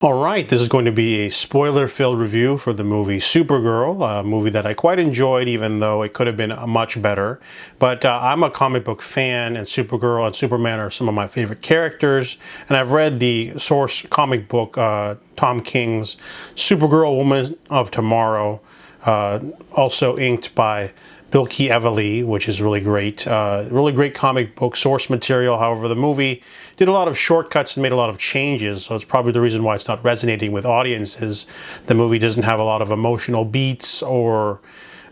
Alright, this is going to be a spoiler-filled review for the movie Supergirl, a movie that I quite enjoyed even though it could have been much better. But I'm a comic book fan, and Supergirl and Superman are some of my favorite characters, and I've read the source comic book, Tom King's Supergirl Woman of Tomorrow, also inked by Bilky Evely, which is really great. Really great comic book source material. However, the movie did a lot of shortcuts and made a lot of changes, so it's probably the reason why it's not resonating with audiences. The movie doesn't have a lot of emotional beats or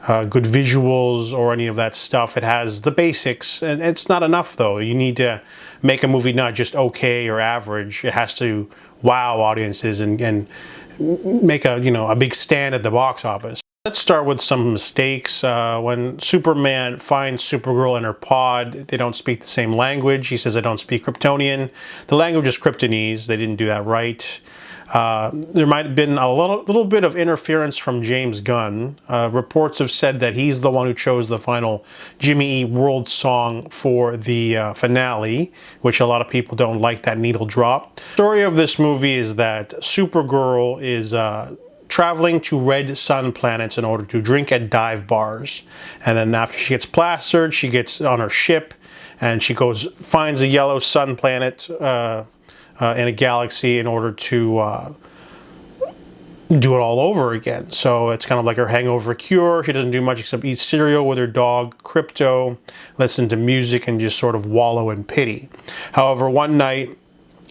good visuals or any of that stuff. It has the basics, and it's not enough though. You need to make a movie not just okay or average. It has to wow audiences and make a big stand at the box office. Let's start with some mistakes. When Superman finds Supergirl in her pod, they don't speak the same language. He says, "I don't speak Kryptonian." The language is Kryptonese. They didn't do that right. There might have been a little bit of interference from James Gunn. Reports have said that he's the one who chose the final Jimmy E. World song for the finale, which a lot of people don't like that needle drop. The story of this movie is that Supergirl is traveling to red sun planets in order to drink at dive bars, and then after she gets plastered, she gets on her ship and she finds a yellow sun planet in a galaxy in order to do it all over again. So it's kind of like her hangover cure. She doesn't do much except eat cereal with her dog Krypto, listen to music, and just sort of wallow in pity. However, one night,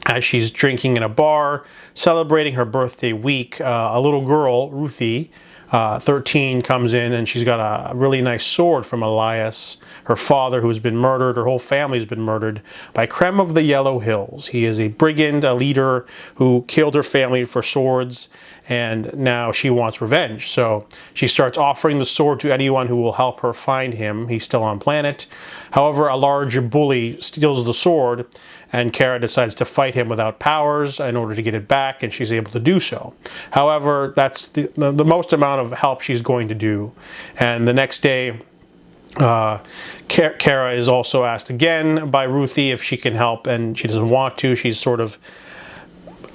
as she's drinking in a bar, celebrating her birthday week, a little girl, Ruthie, 13, comes in, and she's got a really nice sword from Elias, her father, who's been murdered. Her whole family's been murdered by Krem of the Yellow Hills. He is a brigand, a leader who killed her family for swords, and now she wants revenge. So she starts offering the sword to anyone who will help her find him. He's still on planet. However, a large bully steals the sword, and Kara decides to fight him without powers in order to get it back, and she's able to do so. However, that's the most amount of help she's going to do. And the next day, Kara is also asked again by Ruthie if she can help, and she doesn't want to. She's sort of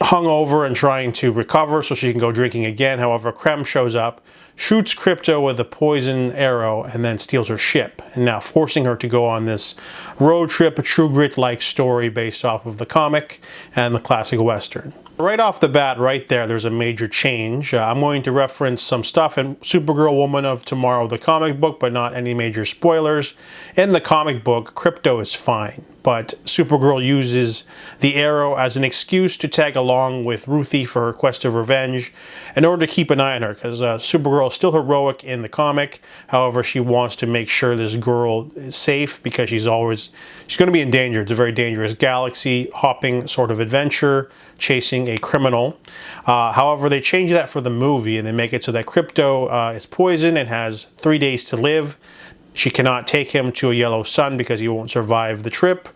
hungover and trying to recover so she can go drinking again. However, Krem shows up, shoots Krypto with a poison arrow, and then steals her ship, and now forcing her to go on this road trip, a True Grit-like story based off of the comic and the classic Western. Right off the bat, right there's a major change. I'm going to reference some stuff in Supergirl Woman of Tomorrow, the comic book, but not any major spoilers. In the comic book, Krypto is fine, but Supergirl uses the arrow as an excuse to tag along with Ruthie for her quest of revenge in order to keep an eye on her, because Supergirl is still heroic in the comic. However, she wants to make sure this girl is safe because she's going to be in danger. It's a very dangerous galaxy hopping sort of adventure, chasing a criminal. However, they change that for the movie, and they make it so that Krypto is poisoned and has 3 days to live. She cannot take him to a yellow sun because he won't survive the trip.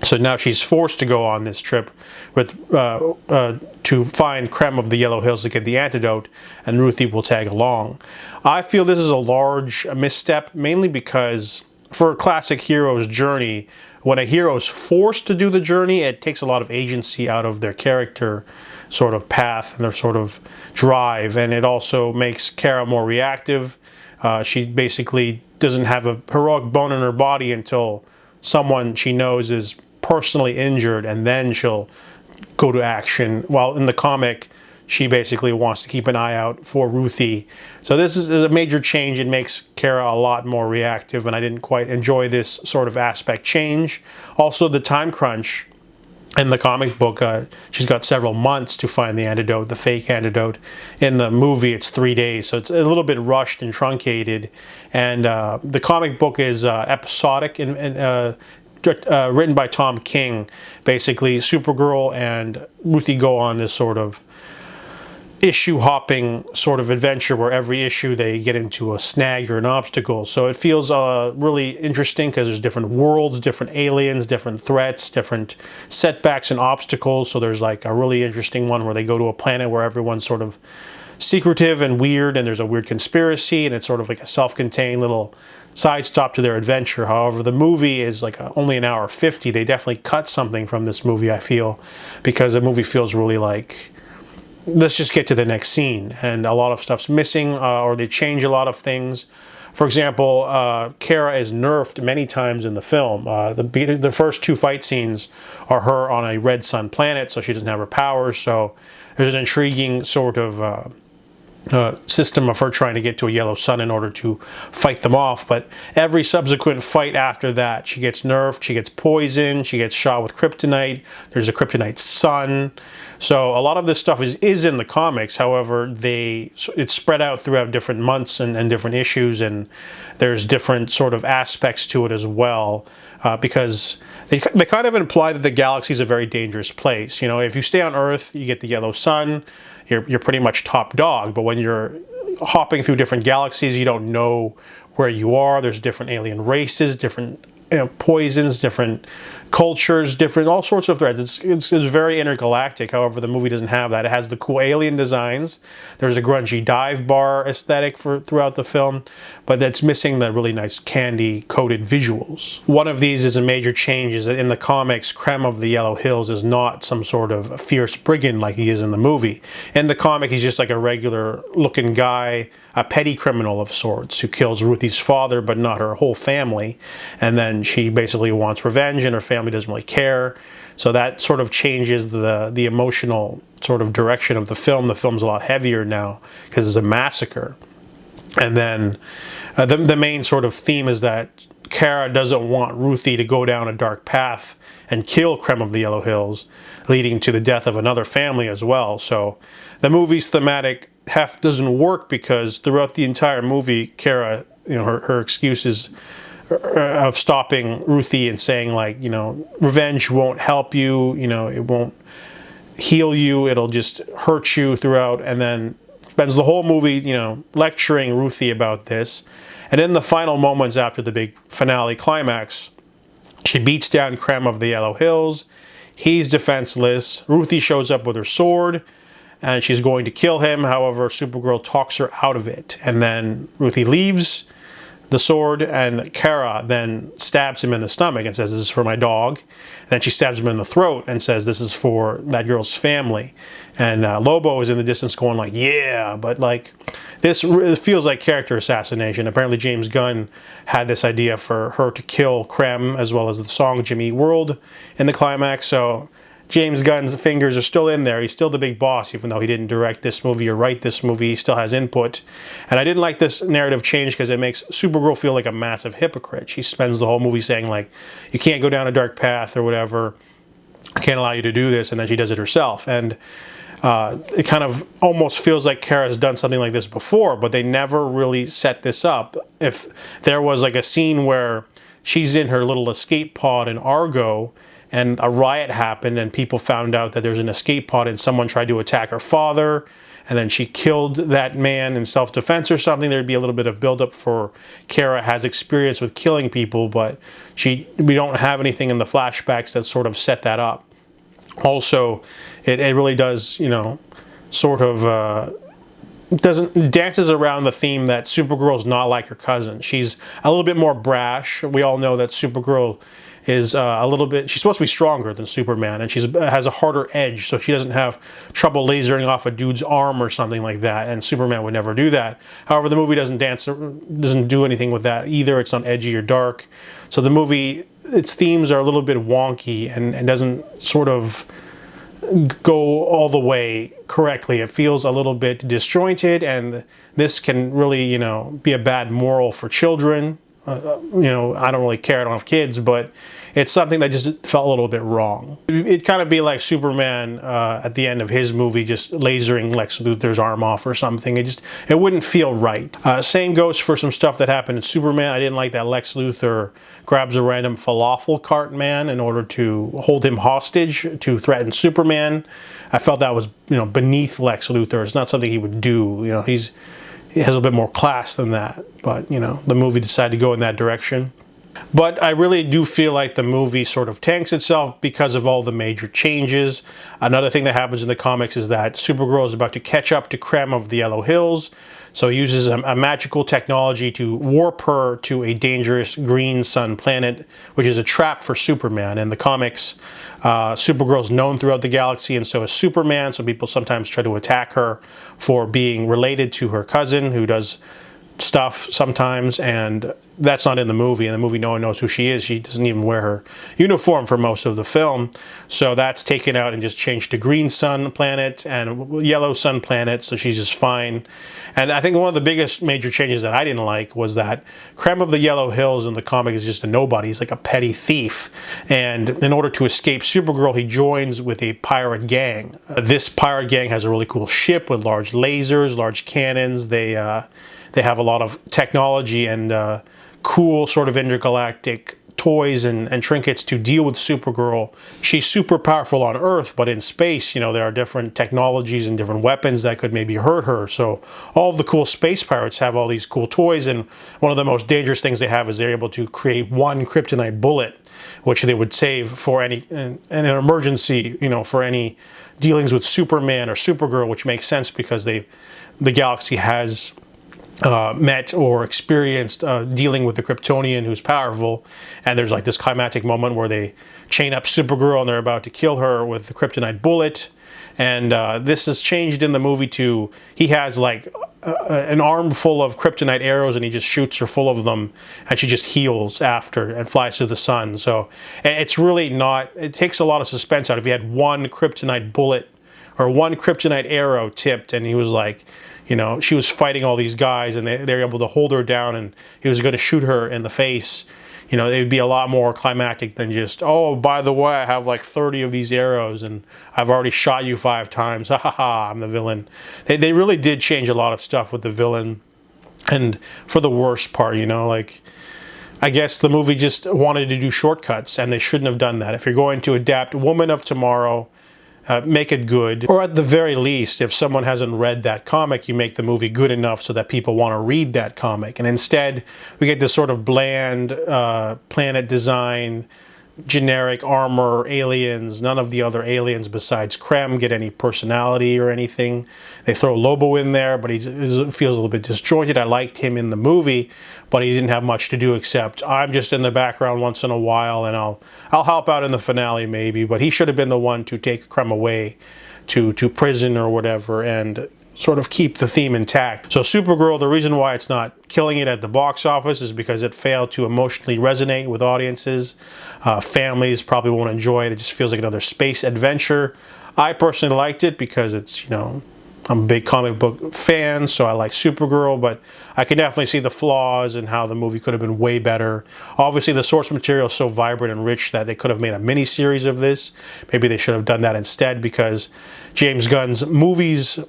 So now she's forced to go on this trip to find Krem of the Yellow Hills to get the antidote, and Ruthie will tag along. I feel this is a large misstep, mainly because for a classic hero's journey, when a hero is forced to do the journey, it takes a lot of agency out of their character sort of path and their sort of drive, and it also makes Kara more reactive. She basically doesn't have a heroic bone in her body until someone she knows is personally injured, and then she'll go to action. While in the comic, she basically wants to keep an eye out for Ruthie. So this is a major change. It makes Kara a lot more reactive, and I didn't quite enjoy this sort of aspect change. Also, the time crunch. In the comic book, she's got several months to find the antidote, the fake antidote. In the movie, it's 3 days, so it's a little bit rushed and truncated. And the comic book is episodic and written by Tom King. Basically, Supergirl and Ruthie go on this sort of issue-hopping sort of adventure where every issue they get into a snag or an obstacle. So it feels really interesting because there's different worlds, different aliens, different threats, different setbacks and obstacles. So there's like a really interesting one where they go to a planet where everyone's sort of secretive and weird, and there's a weird conspiracy, and it's sort of like a self-contained little side stop to their adventure. However, the movie is like only an hour 50. They definitely cut something from this movie, I feel, because the movie feels really like let's just get to the next scene. And a lot of stuff's missing, or they change a lot of things. For example, Kara is nerfed many times in the film. The first 2 fight scenes are her on a red sun planet, so she doesn't have her powers. So there's an intriguing sort of system of her trying to get to a yellow sun in order to fight them off. But every subsequent fight after that, she gets nerfed, she gets poisoned, she gets shot with kryptonite, there's a kryptonite sun. So a lot of this stuff is in the comics. However, it's spread out throughout different months and different issues, and there's different sort of aspects to it as well, because they kind of imply that the galaxy is a very dangerous place. You know, if you stay on Earth, you get the yellow sun, you're pretty much top dog. But when you're hopping through different galaxies, you don't know where you are. There's different alien races, different poisons, different cultures, different all sorts of threads. It's very intergalactic. However, the movie doesn't have that. It has the cool alien designs. There's a grungy dive bar aesthetic throughout the film, but that's missing the really nice candy-coated visuals. One of these is a major change, is that in the comics, Krem of the Yellow Hills is not some sort of fierce brigand like he is in the movie. In the comic, he's just like a regular-looking guy, a petty criminal of sorts, who kills Ruthie's father, but not her whole family. And then she basically wants revenge, and her family doesn't really care. So that sort of changes the emotional sort of direction of the film. The film's a lot heavier now because it's a massacre. And then the main sort of theme is that Kara doesn't want Ruthie to go down a dark path and kill Krem of the Yellow Hills, leading to the death of another family as well. So the movie's thematic heft doesn't work because throughout the entire movie, Kara, you know, her excuses of stopping Ruthie and saying, like, you know, revenge won't help you, you know, it won't heal you, it'll just hurt you throughout, and then spends the whole movie, you know, lecturing Ruthie about this. And in the final moments after the big finale climax, she beats down Krem of the Yellow Hills. He's defenseless. Ruthie shows up with her sword, and she's going to kill him. However, Supergirl talks her out of it. And then Ruthie leaves the sword, and Kara then stabs him in the stomach and says, "This is for my dog." And then she stabs him in the throat and says, "This is for that girl's family." And Lobo is in the distance going like, "Yeah," but like this feels like character assassination. Apparently James Gunn had this idea for her to kill Krem, as well as the song Jimmy Eat World in the climax. So James Gunn's fingers are still in there. He's still the big boss, even though he didn't direct this movie or write this movie. He still has input. And I didn't like this narrative change because it makes Supergirl feel like a massive hypocrite. She spends the whole movie saying, like, you can't go down a dark path or whatever. I can't allow you to do this. And then she does it herself. And it kind of almost feels like Kara's done something like this before, but they never really set this up. If there was like a scene where she's in her little escape pod in Argo, and a riot happened and people found out that there's an escape pod and someone tried to attack her father, and then she killed that man in self-defense or something, there'd be a little bit of buildup for Kara has experience with killing people, but we don't have anything in the flashbacks that sort of set that up. Also, it really does, you know, sort of dances around the theme that Supergirl's not like her cousin. She's a little bit more brash. We all know that Supergirl is a little bit, she's supposed to be stronger than Superman, and she has a harder edge, so she doesn't have trouble lasering off a dude's arm or something like that, and Superman would never do that. However, the movie doesn't do anything with that either. It's not edgy or dark. So the movie, its themes are a little bit wonky and doesn't sort of go all the way correctly. It feels a little bit disjointed, and this can really, you know, be a bad moral for children. You know, I don't really care, I don't have kids, but it's something that just felt a little bit wrong. It'd kind of be like Superman at the end of his movie just lasering Lex Luthor's arm off or something. It wouldn't feel right. Same goes for some stuff that happened in Superman. I didn't like that Lex Luthor grabs a random falafel cart man in order to hold him hostage to threaten Superman. I felt that was, you know, beneath Lex Luthor. It's not something he would do. You know, he has a little bit more class than that, but, you know, the movie decided to go in that direction. But I really do feel like the movie sort of tanks itself because of all the major changes. Another thing that happens in the comics is that Supergirl is about to catch up to Krem of the Yellow Hills. So he uses a magical technology to warp her to a dangerous green sun planet, which is a trap for Superman. In the comics, Supergirl's known throughout the galaxy, and so is Superman, so people sometimes try to attack her for being related to her cousin, who does stuff sometimes, and that's not in the movie. In the movie, no one knows who she is. She doesn't even wear her uniform for most of the film. So that's taken out and just changed to green sun planet and yellow sun planet, so she's just fine. And I think one of the biggest major changes that I didn't like was that Krem of the Yellow Hills in the comic is just a nobody. He's like a petty thief. And in order to escape Supergirl, he joins with a pirate gang. This pirate gang has a really cool ship with large lasers, large cannons. They have a lot of technology and cool sort of intergalactic toys and trinkets to deal with Supergirl. She's super powerful on Earth, but in space, you know, there are different technologies and different weapons that could maybe hurt her. So all of the cool space pirates have all these cool toys, and one of the most dangerous things they have is they're able to create one kryptonite bullet, which they would save for an emergency, you know, for any dealings with Superman or Supergirl, which makes sense because the galaxy has met or experienced dealing with the Kryptonian who's powerful, and there's like this climactic moment where they chain up Supergirl and they're about to kill her with the kryptonite bullet. And this is changed in the movie to he has like an arm full of kryptonite arrows and he just shoots her full of them, and she just heals after and flies to the sun. So it's really not, it takes a lot of suspense out. If he had one kryptonite bullet or one kryptonite arrow tipped and he was like, you know, she was fighting all these guys and they were able to hold her down and he was going to shoot her in the face, you know, it would be a lot more climactic than just, oh, by the way, I have like 30 of these arrows and I've already shot you 5 times. Ha ha ha, I'm the villain. They really did change a lot of stuff with the villain, and for the worst part, you know, like, I guess the movie just wanted to do shortcuts and they shouldn't have done that. If you're going to adapt Woman of Tomorrow, make it good, or at the very least, if someone hasn't read that comic, you make the movie good enough so that people want to read that comic. And instead, we get this sort of bland planet design, generic armor, aliens. None of the other aliens besides Krem get any personality or anything. They throw Lobo in there, but he feels a little bit disjointed. I liked him in the movie, but he didn't have much to do except I'm just in the background once in a while and I'll help out in the finale maybe. But he should have been the one to take Krem away to prison or whatever and sort of keep the theme intact. So Supergirl, the reason why it's not killing it at the box office is because it failed to emotionally resonate with audiences. Families probably won't enjoy it. It just feels like another space adventure. I personally liked it because it's, you know, I'm a big comic book fan, so I like Supergirl, but I can definitely see the flaws and how the movie could have been way better. Obviously, the source material is so vibrant and rich that they could have made a mini-series of this. Maybe they should have done that instead, because James Gunn's universe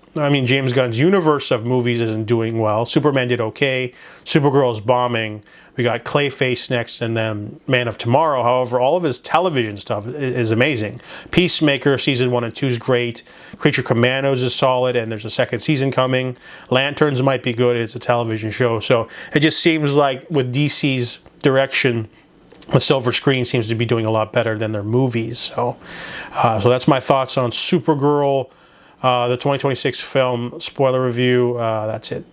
of movies isn't doing well. Superman did okay. Supergirl is bombing. We got Clayface next, and then Man of Tomorrow. However, all of his television stuff is amazing. Peacemaker season 1 and 2 is great. Creature Commandos is solid, and there's a second season coming. Lanterns might be good. It's a television show. So it just seems like with DC's direction, the silver screen seems to be doing a lot better than their movies. So that's my thoughts on Supergirl, the 2026 film spoiler review. That's it.